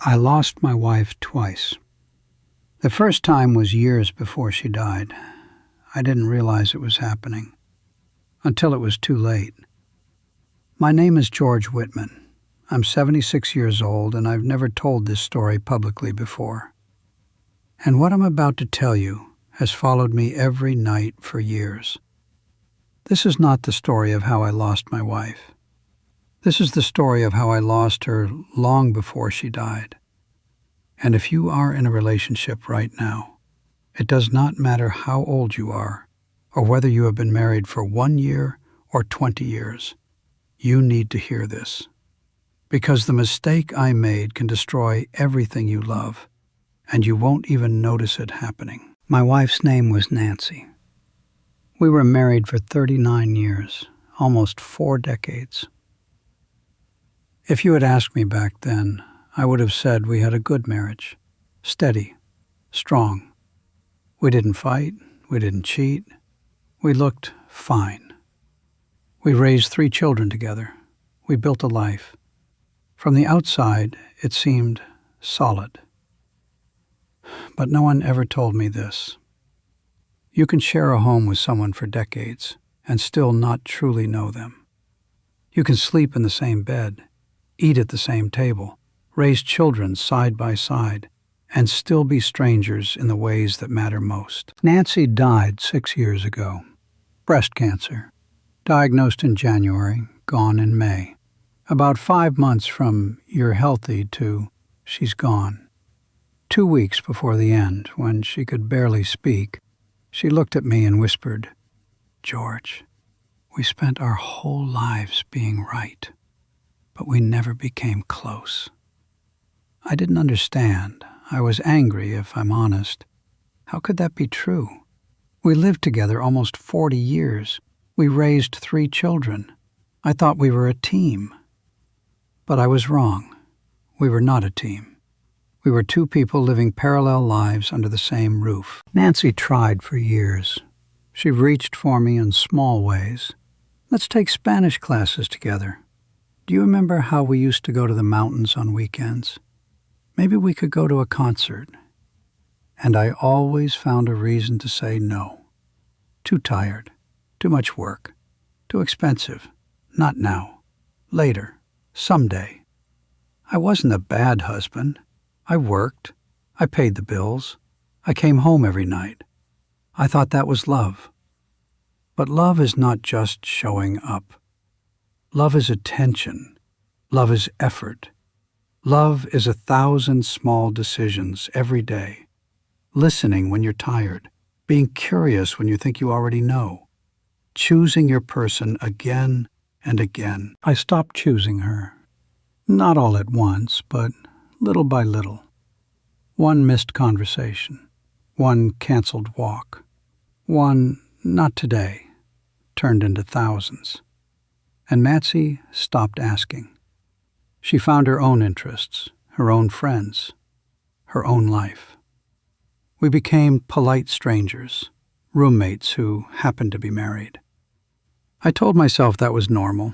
I lost my wife twice. The first time was years before she died. I didn't realize it was happening until it was too late. My name is George Whitman. I'm 76 years old, and I've never told this story publicly before. And what I'm about to tell you has followed me every night for years. This is not the story of how I lost my wife. This is the story of how I lost her long before she died. And if you are in a relationship right now, it does not matter how old you are or whether you have been married for 1 year or 20 years. You need to hear this. Because the mistake I made can destroy everything you love, and you won't even notice it happening. My wife's name was Nancy. We were married for 39 years, almost 4 decades. If you had asked me back then, I would have said we had a good marriage, steady, strong. We didn't fight, we didn't cheat, we looked fine. We raised 3 children together. We built a life. From the outside, it seemed solid. But no one ever told me this. You can share a home with someone for decades and still not truly know them. You can sleep in the same bed, eat at the same table, raise children side by side, and still be strangers in the ways that matter most. Nancy died 6 years ago. Breast cancer. Diagnosed in January, gone in May. About 5 months from "you're healthy" to "she's gone." 2 weeks before the end, when she could barely speak, she looked at me and whispered, "George, we spent our whole lives being right, but we never became close." I didn't understand. I was angry, if I'm honest. How could that be true? We lived together almost 40 years. We raised 3 children. I thought we were a team. But I was wrong. We were not a team. We were 2 people living parallel lives under the same roof. Nancy tried for years. She reached for me in small ways. Let's take Spanish classes together. Do you remember how we used to go to the mountains on weekends? Maybe we could go to a concert. And I always found a reason to say no. Too tired. Too much work. Too expensive. Not now. Later. Someday. I wasn't a bad husband. I worked. I paid the bills. I came home every night. I thought that was love. But love is not just showing up. Love is attention. Love is effort. Love is 1,000 small decisions every day. Listening when you're tired. Being curious when you think you already know. Choosing your person again and again. I stopped choosing her. Not all at once, but little by little. 1 missed conversation. 1 canceled walk. 1 "not today" turned into thousands. And Nancy stopped asking. She found her own interests, her own friends, her own life. We became polite strangers, roommates who happened to be married. I told myself that was normal.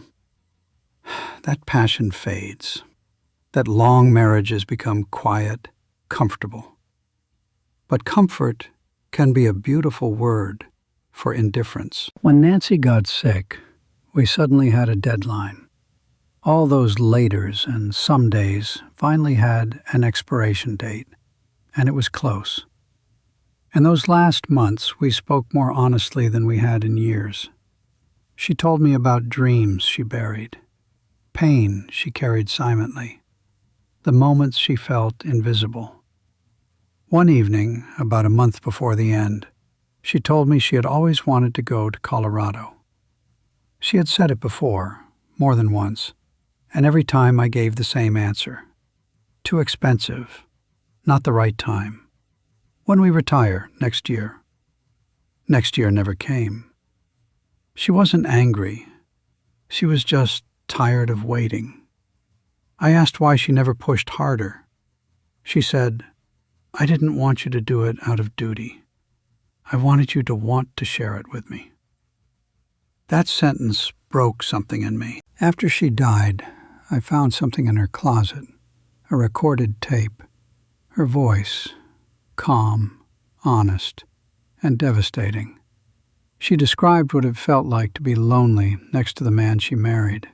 That passion fades. That long marriages become quiet, comfortable. But comfort can be a beautiful word for indifference. When Nancy got sick, we suddenly had a deadline. All those laters and some days finally had an expiration date, and it was close. In those last months, we spoke more honestly than we had in years. She told me about dreams she buried, pain she carried silently, the moments she felt invisible. One evening, about a month before the end, she told me she had always wanted to go to Colorado. She had said it before, more than once, and every time I gave the same answer. Too expensive, not the right time. When we retire, next year. Next year never came. She wasn't angry. She was just tired of waiting. I asked why she never pushed harder. She said, "I didn't want you to do it out of duty. I wanted you to want to share it with me." That sentence broke something in me. After she died, I found something in her closet, a recorded tape, her voice, calm, honest, and devastating. She described what it felt like to be lonely next to the man she married.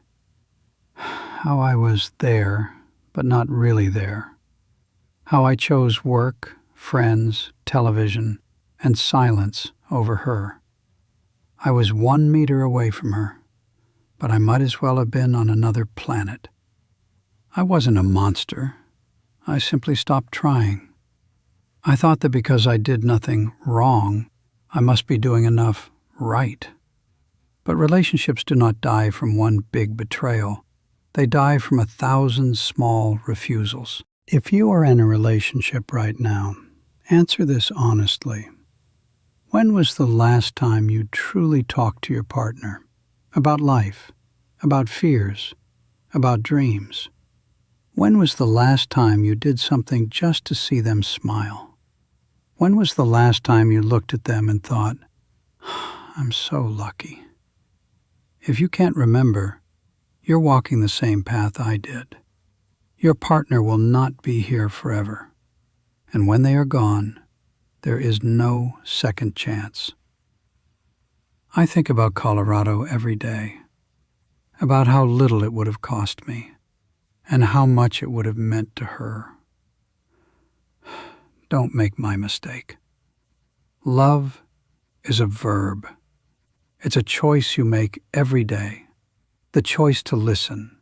How I was there, but not really there. How I chose work, friends, television, and silence over her. I was 1 meter away from her, but I might as well have been on another planet. I wasn't a monster. I simply stopped trying. I thought that because I did nothing wrong, I must be doing enough right. But relationships do not die from one big betrayal. They die from 1,000 small refusals. If you are in a relationship right now, answer this honestly. When was the last time you truly talked to your partner about life, about fears, about dreams? When was the last time you did something just to see them smile? When was the last time you looked at them and thought, I'm so lucky? If you can't remember, you're walking the same path I did. Your partner will not be here forever, and when they are gone, there is no second chance. I think about Colorado every day, about how little it would have cost me, and how much it would have meant to her. Don't make my mistake. Love is a verb. It's a choice you make every day. The choice to listen.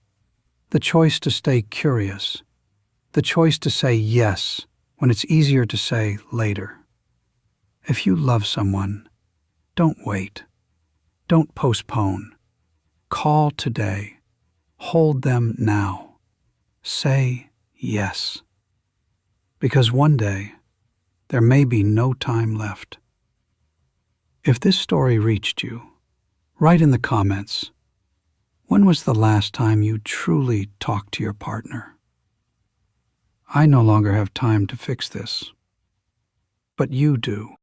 The choice to stay curious. The choice to say yes when it's easier to say later. If you love someone, don't wait. Don't postpone. Call today. Hold them now. Say yes. Because one day, there may be no time left. If this story reached you, write in the comments, when was the last time you truly talked to your partner? I no longer have time to fix this, but you do.